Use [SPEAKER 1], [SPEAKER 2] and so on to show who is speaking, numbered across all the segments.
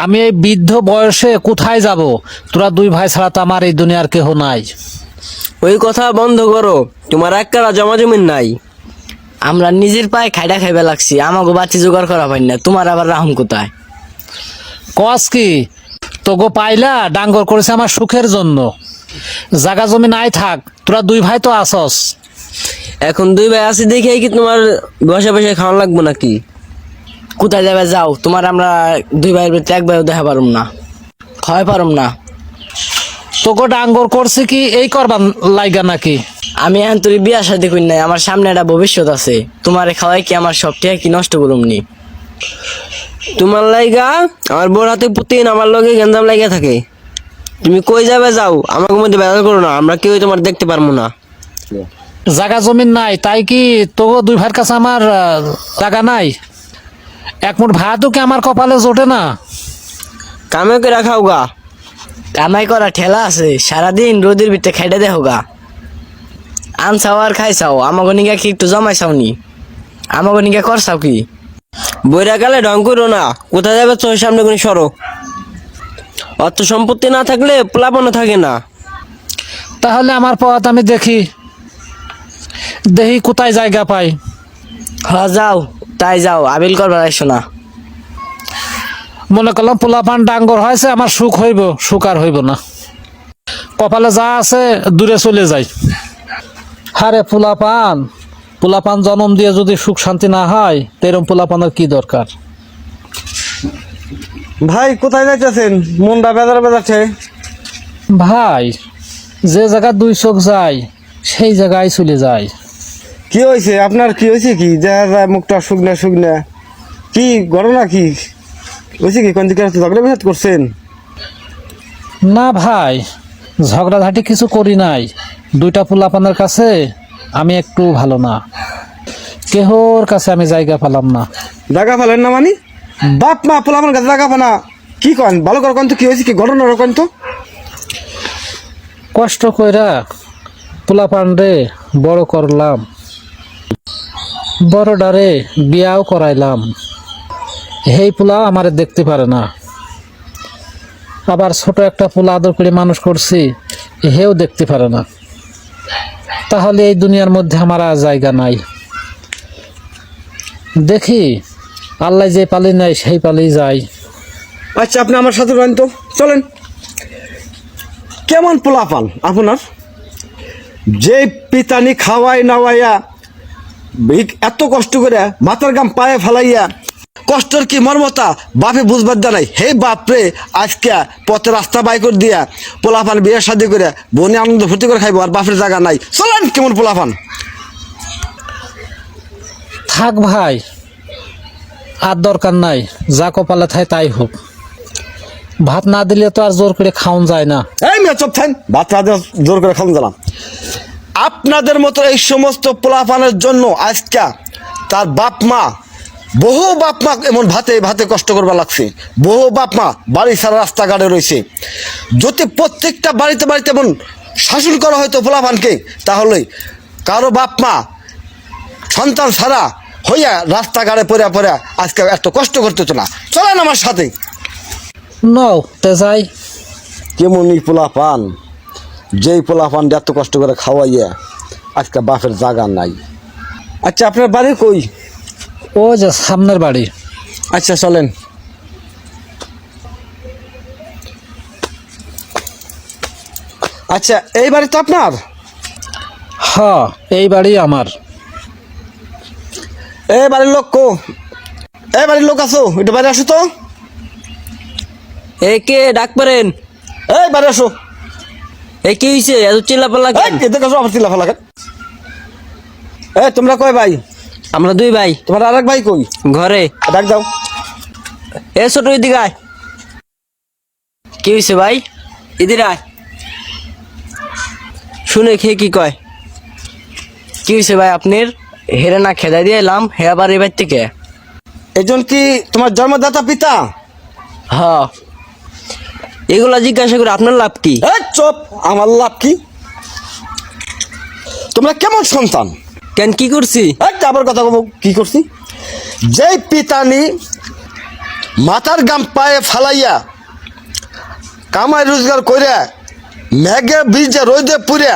[SPEAKER 1] আমি এই বৃদ্ধ বয়সে কোথায় যাব? তোরা দুই ভাই ছাড়া তো আমার এই দুনিয়ার কেহ নাই।
[SPEAKER 2] ওই কথা বন্ধ করো, তোমার এক কারা জমা জমিন নাই। আমরা নিজের পায়ে খাইডা খাইবে লাগছি, আমাকে বাচ্চা জোগাড় করা হয় না, তোমার আবার রাহুম কোথায়?
[SPEAKER 1] কস কি তোগো পাইলা ডাঙ্গর করেছে আমার সুখের জন্য। জাগা জমি নাই থাক, তোরা দুই ভাই তো আসস।
[SPEAKER 2] এখন দুই ভাই আছি দেখেই কি তোমার বসে বসে খাওয়া লাগবো নাকি? কোথায় যাবে যাও, তোমার আমরা দুই ভাইয়ের ভিতরে এক ভাইও দেখা পারুম না, খাওয়াই পারুম না।
[SPEAKER 1] তোগো ডাঙ্গর করছে কি এই করবার লাইগা নাকি?
[SPEAKER 2] আমি এখন তোর বিয়া শাদি করি নাই, আমার সামনে একটা ভবিষ্যৎ আছে। তোমারে খাওয়াই কি আমার সব কি নষ্ট করুম নি? তোমার লাইগা আমার বড় হাতে প্রতিদিন আমার লগে গেঞ্জাম লাগিয়ে থাকে। তুমি কই যাবে যাও, আমাকে মধ্যে ব্যবহার করো না, আমরা কেউ তোমার দেখতে পারবো না।
[SPEAKER 1] জাগা জমিন নাই তাই কি তোগো দুই ভাইয়ের কাছে আমার জাগা নাই? এক মুঠ ভাতও কি আমার কপালে জোটে না?
[SPEAKER 2] কামে করে রাখাও গা, কামাই করা ঠেলা আছে, সারাদিন রোদের ভিতরে খাইডে দেখো গা। আনছাও আর খাইছাও, আমাকে নিগা কি একটু জমাইছাও নি? আমাকে নিগা করছাও কি? বইরা গেলে ঢং করো না, কোথায় যাবে চোখের সামনে কোনো সরো। অর্থ সম্পত্তি না থাকলে প্লাবনও থাকে না।
[SPEAKER 1] তাহলে আমার পথ আমি দেখি দেখি কোথায় জায়গা পাই।
[SPEAKER 2] হ্যাঁ যাও, তাই যাও, আবিল করবার আইসো না।
[SPEAKER 1] মনে করলাম পোলাপান ডাঙ্গর হয়েছে আমার সুখ হইব, সুখ আর হইব না। কপালে যা আছে দূরে চলে যাই। হারে পোলাপান, পোলাপান জন্ম দিয়ে যদি সুখ শান্তি না হয় তেরম পোলাপানের কি দরকার?
[SPEAKER 3] ভাই কোথায় যাইতেছেন? মনটা বেজার বেজাচ্ছে।
[SPEAKER 1] ভাই যে জায়গা দুই চোখ যায় সেই জায়গায় চলে যায়।
[SPEAKER 3] কি হয়েছে আপনার? কি হয়েছে? কি দেখা যায় মুখটা শুকনা শুকনা, কি ঘটনা কি হয়েছে? কি কোন দিকে ঝগড়া বিহাত করছেন?
[SPEAKER 1] না ভাই, ঝগড়াঝাটি কিছু করি নাই। দুইটা পোলাপানের কাছে আমি একটু ভালো না, কেহর কাছে আমি জায়গা পেলাম না।
[SPEAKER 3] জায়গা ফেলেন না মানে? বাপ মা পোলা আমার কাছে জায়গা পানা কি কন? ভালো করে কন তো, কি হয়েছে? কি ঘটনা কন তো।
[SPEAKER 1] কষ্ট কইরা পোলাপান রে বড় করলাম, বড়ডারে বিয়াও করাইলাম। হেই পোলা আমারে দেখতে পারে না। আবার ছোট একটা পোলা আদর করে মানুষ করছি, হেও দেখতে পারে না। তাহলে এই দুনিয়ার মধ্যে আমার আর জায়গা নাই। দেখি আল্লাহ যে পালি নাই সেই পালি যাই।
[SPEAKER 3] আচ্ছা আপনি আমার সাথে রয়েন তো, চলেন। কেমন পোলা পান আপনার? যে পিতানি খাওয়াই নাওয়াইয়া এত কষ্ট করে মাথার গাম পায়ে ফেলাইয়া কষ্টের কি মর্মতা বাপে বুঝবার জানাই। হে বাপরে আজকে পথে রাস্তা বাই করে দিয়া পোলাপান বিয়ে শাদি করে বনে আনন্দ ফুর্তি করে খাইবো, আর বাপের জায়গা নাই। চলেন কেমন পোলাপান।
[SPEAKER 1] থাক ভাই, আর দরকার নাই, যা কপালে থাকে তাই হোক। ভাত না দিলে তো আর জোর করে খাওন যায় না।
[SPEAKER 3] এই মেয়ে চুপ থাকেন, ভাত রাতে জোর করে খাওয়ান দিলাম। আপনাদের মতো এই সমস্ত পোলাপানের জন্য আজকে তার বাপ মা, বহু বাপ মা এমন ভাতে ভাতে কষ্ট করবা লাগছে। বহু বাপ মা বাড়ি ছাড়া রাস্তাঘাটে রয়েছে। যদি প্রত্যেকটা বাড়িতে বাড়িতে এমন শাসন করা হয়তো পোলাপানকে, তাহলে কারো বাপ মা সন্তান ছাড়া হইয়া রাস্তাঘাটে পড়ে পড়ে আজকে এত কষ্ট করতে হতো না। চলেন আমার সাথে।
[SPEAKER 1] নও তে যাই।
[SPEAKER 3] কেমনই পোলাপান, যেই পোলাপান এত কষ্ট করে খাওয়াইয়া আজকে বাপের জায়গা নাই। আচ্ছা আপনার বাড়ি কই?
[SPEAKER 1] ও যে সামনের বাড়ি।
[SPEAKER 3] আচ্ছা চলেন। আচ্ছা এই বাড়ি তো আপনার?
[SPEAKER 1] হ্যাঁ এই বাড়ি আমার।
[SPEAKER 3] এই বাড়ির লোক কো? এই বাড়ির লোক আছো? একটু বাইরে আসো তো।
[SPEAKER 2] এ কে ডাক পারেন?
[SPEAKER 3] এই বাইরে আসো।
[SPEAKER 2] এ কি হয়েছে এত চিল্লাপাল্লা কেন?
[SPEAKER 3] এদিকে আসো, আমার চিল্লা ফেলা কেন? এই তোমরা কয় ভাই?
[SPEAKER 2] আমরা দুই ভাই।
[SPEAKER 3] তোমার আরেক ভাই কই?
[SPEAKER 2] ঘরে।
[SPEAKER 3] ডাক দাও।
[SPEAKER 2] এ ছোট এদিকে আয়। কি হয়েছে ভাই? এদিকে আয়। শুনে খেয়ে কি কয়? কি হয়েছে ভাই আপনার? হেরে না খেদাই দিয়ে এলাম, হে আবার এবার থেকে।
[SPEAKER 3] একজন কি তোমার জন্মদাতা পিতা?
[SPEAKER 2] হ্যাঁ। এগুলা জিজ্ঞাসা করে আপনার লাভ কি?
[SPEAKER 3] এই চুপ, আমার লাভ কি? তোমরা কেমন সন্তান?
[SPEAKER 2] কেন কি করছি?
[SPEAKER 3] আবার কথা বলবো কি করছি? যেই পিতানি মাথার গাম পায়ে ফালাইয়া কামাই রোজগার করে মেঘে ভিজে রোদে পুড়ে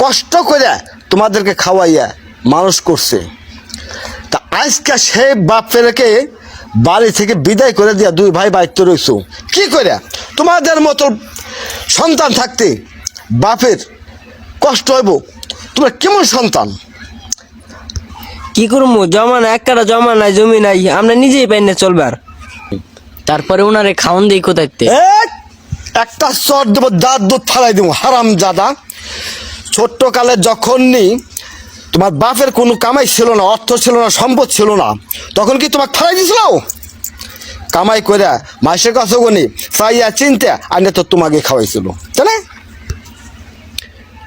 [SPEAKER 3] কষ্ট করে তোমাদেরকে খাওয়াইয়া মানুষ করছে। তা আজকে সেই বাপেরকে বাড়ি থেকে বিদায় করে দিয়া দুই ভাই বাড়িতে রয়েছো কি করে? তোমাদের মতো সন্তান থাকতে বাপের কষ্ট হইব, তোমরা কেমন সন্তান?
[SPEAKER 2] কি করবো, জমা না, এক কাটা জমা নাই, জমি নাই, আমরা নিজেই পাই না চলবার। তারপরে ওনারে খাওন দেই কোথাইতে।
[SPEAKER 3] একটা চর দেবো, দাঁত দুধ ফালাই দেবো, হারাম জাদা। ছোট্ট কালে যখনই তোমার বাপের কোনো কামাই ছিল না, অর্থ ছিল না, সম্পদ ছিল না, তখন কি তোমাকে ফালাই দিছিল? কামাই করে মাসের কাছে গনি চাইয়া চিনতে আনে তো তোমাকে খাওয়াইছিল, তাই না?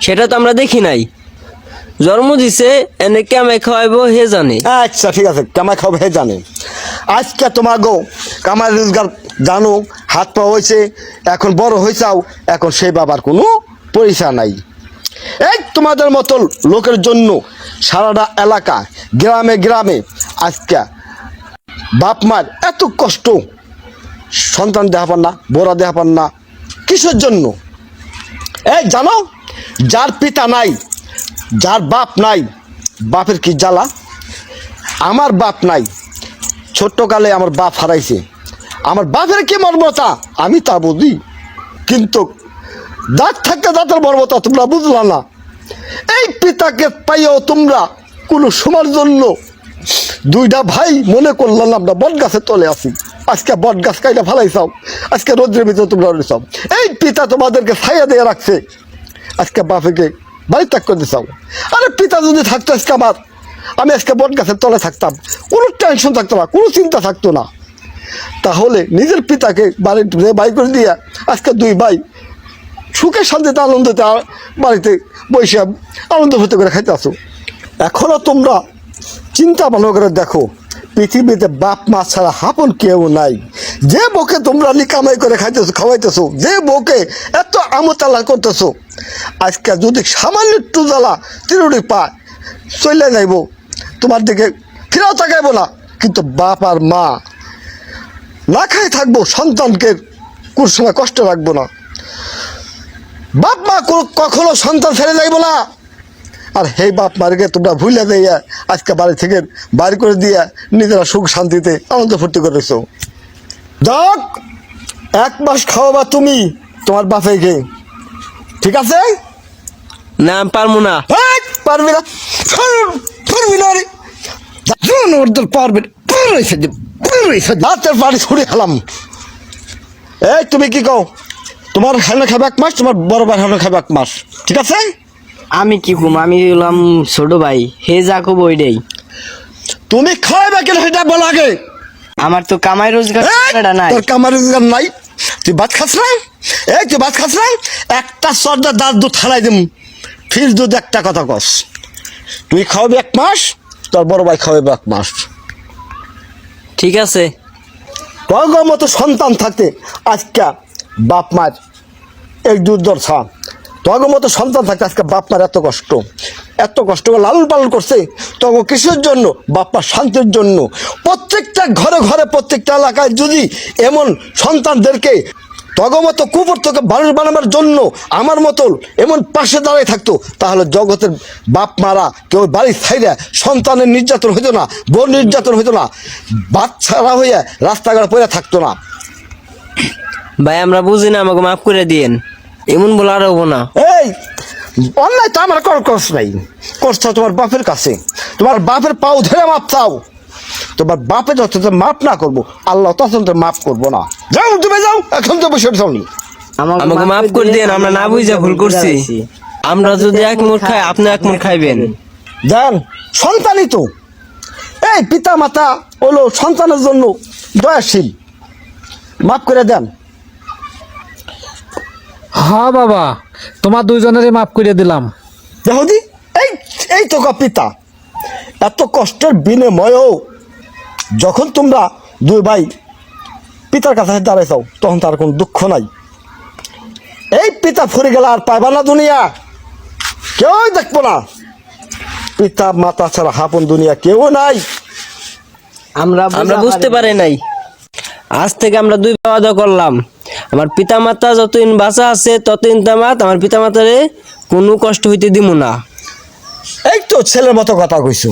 [SPEAKER 2] সেটা তো আমরা দেখি নাই, জন্ম দিছে এনে কেমন খাওয়াইবো হে জানে।
[SPEAKER 3] আচ্ছা ঠিক আছে, কামাই খাওয়াবে হে জানে। আজকে তোমার গো কামাই রোজগার জানো, হাত পা হয়েছে, এখন বড় হয়েছাও, এখন সেই বাবার কোনো পরিচয় নাই। এই তোমাদের মতো লোকের জন্য সারাটা এলাকা গ্রামে গ্রামে আজকে বাপ মার এত কষ্ট, সন্তান দেখা পান না, বোরা দেখা পান না, কিসের জন্য? এই জানো, যার পিতা নাই, যার বাপ নাই, বাপের কি জ্বালা। আমার বাপ নাই, ছোট্টকালে আমার বাপ হারাইছে, আমার বাপের কি মর্মতা আমি তা বুঝি, কিন্তু দাঁত থাকতে দাঁতের মর্মতা তোমরা বুঝলা না। এই পিতাকে পাইও তোমরা কোনো সময়ের জন্য দুইটা ভাই মনে করলাম আমরা বট গাছের তলে আছি, আজকে বট গাছ কাইটা ফালাইছাও, আজকে রোদ্রের ভিতরে তোমরা রয়েছাও। এই পিতা তোমাদেরকে ছাইয়া দিয়ে রাখছে, আজকে বাপেকে বাড়ি ত্যাগ করে দিছাও। আরে পিতা যদি থাকতো আজকে আমার, আমি আজকে বট গাছের তলে থাকতাম, কোনো টেনশন থাকতো না, কোনো চিন্তা থাকতো না। তাহলে নিজের পিতাকে বাড়ি বাই করে দিয়ে আজকে দুই ভাই সুখে শান্তিতে আনন্দতে বাড়িতে বসে আনন্দ ভর্তি করে খাইতে আসো। এখনও তোমরা চিন্তা ভালো করে দেখো, পৃথিবীতে বাপ মা ছাড়া হাপন কেউ নাই। যে বউকে তোমরা কামাই করে খাইতেছো, খাওয়াইতেছো, যে বউকে এত আমতালা করতেছো, আজকে যদি সামান্য একটু জ্বালা তিরুড়ি পায় চলে যাইব, তোমার দিকে ফিরাও তাকাইব না। কিন্তু বাপ আর মা না খাই থাকবো, সন্তানকে কোন সময় কষ্ট রাখবো না। বাপ মা কখনো সন্তান ছেড়ে যাইব না। আর সেই বাপ মারকে তোমরা ভুলে দিয়ে আজকে বাড়ি থেকে বাড়ি করে দিয়ে নিজেরা সুখ শান্তিতে আনন্দ ফুর্তি করেছো। যাক, 1 মাস খাওয়াবা তুমি তোমার বাপেকে, ঠিক আছে?
[SPEAKER 2] না পারবো না।
[SPEAKER 3] পারবি না, পারবি না রে, পারবি হাতের পানি ছুড়ে খেলাম। এই তুমি কি কও? তোমার হেনে খাবে 1 মাস, তোমার বড় ভাই হেনে খাবে 1 মাস, ঠিক আছে?
[SPEAKER 2] আমি কি কম, আমি হলাম ছোট ভাই, হে যা কব ওইটাই।
[SPEAKER 3] তুমি খাওয়াবে কেন সেটা বল আগে।
[SPEAKER 2] আমার তো কামাই রোজগার নাই।
[SPEAKER 3] তোর কামাই রোজগার নাই, তুই ভাত খাস না? এই তুই ভাত খাস না? একটা সর্দার দাঁত দুধ হারাই দিম, ফির যদি একটা কথা কস। তুই খাওয়াবি 1 মাস, তোর বড় ভাই খাওয়াবে 1 মাস,
[SPEAKER 2] ঠিক আছে?
[SPEAKER 3] তোর মতো সন্তান থাকতে আজকে বাপ মার এই দুর্দশা, তোর মতো সন্তান থাকতে আজকে বাপ মার এত কষ্ট, এত কষ্ট করে লালন পালন করছে। তখন কিসের জন্য? বাপ মার শান্তির জন্য। প্রত্যেকটা ঘরে ঘরে প্রত্যেকটা এলাকায় যদি এমন সন্তানদেরকে তগর মতো কুপর্তকে মানুষ বানাবার জন্য আমার মতো এমন পাশে দাঁড়িয়ে থাকতো, তাহলে জগতের বাপ মারা কেউ বাড়ি ছাইরা সন্তানের নির্যাতন হইতো না, বোন নির্যাতন হইতো না, বাচ্চারা হইয়া রাস্তাঘাট পড়ে থাকতো না।
[SPEAKER 2] ভাই আমরা বুঝি না, আমাকে মাফ করে দিয়েন, এমন বলে আর হবো না।
[SPEAKER 3] এই অন্যায় তো আমার করছ নাই, করছ তোমার বাপের কাছে, তোমার বাপের পাও ধরে মাপ চাও। তোমার বাপে যত মাপ না করবো, আল্লাহ তখন তো মাফ করবো না। যাও তুমি যাও, এখন তো বসে যাওনি।
[SPEAKER 2] আমাকে মাফ করে দিয়েন, আমরা না বুঝে ভুল করছি। আমরা যদি 1 মুঠ খাই, আপনি 1 মুঠ খাইবেন।
[SPEAKER 3] দেন, সন্তানই তো। এই পিতা মাতা হলো সন্তানের জন্য দয়াশীল, মাফ করে দেন।
[SPEAKER 1] হ্যাঁ বাবা, তোমার দুইজনেরই মাফ করে দিলাম।
[SPEAKER 3] দেখো দি, এই তো পিতা, এত কষ্টের বিনিময়েও যখন তোমরা দুই ভাই পিতার কাছে দাঁড়াইছাও, তখন তার কোনো দুঃখ নাই। এই পিতা ফুরে গেলে আর পাইবা না দুনিয়া, কেউ দেখবো না। পিতা মাতা ছাড়া হাপন দুনিয়া কেউ নাই।
[SPEAKER 2] আমরা বুঝতে পারি নাই। আজ থেকে আমরা দুই ওয়াদা করলাম, আমার পিতামাতা যতদিন বাঁচা আছে ততদিন তামাত আমার পিতামাতারে কোনো কষ্ট হইতে দিব না।
[SPEAKER 3] এই তো ছেলের মতো কথা কইছো।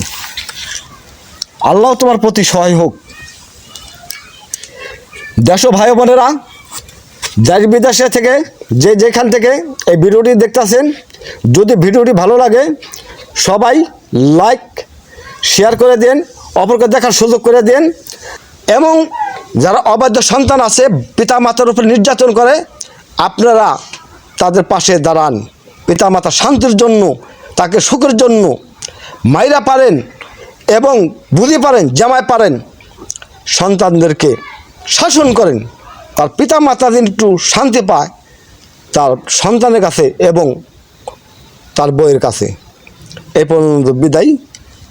[SPEAKER 3] আল্লাহ তোমার প্রতি সহায় হোক। দেশ ও ভাই বোনেরা, দেশ বিদেশে থেকে যেখান থেকে এই ভিডিওটি দেখতেছেন, যদি ভিডিওটি ভালো লাগে সবাই লাইক শেয়ার করে দেন, অপরকে দেখার সুযোগ করে দেন। এবং যারা অবাধ্য সন্তান আছে, পিতা মাতার উপর নির্যাতন করে, আপনারা তাদের পাশে দাঁড়ান। পিতা মাতা শান্তির জন্য, তাকে সুখের জন্য মাইরা পারেন এবং বুঝি পারেন, জামাই পারেন, সন্তানদেরকে শাসন করেন। তার পিতা মাতা যেন একটু শান্তি পায় তার সন্তানের কাছে এবং তার বউয়ের কাছে। এই পর্যন্ত বিদায়।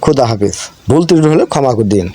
[SPEAKER 3] খুদা হাফিজ। ভুল ত্রুটি হলে ক্ষমা করে দিন।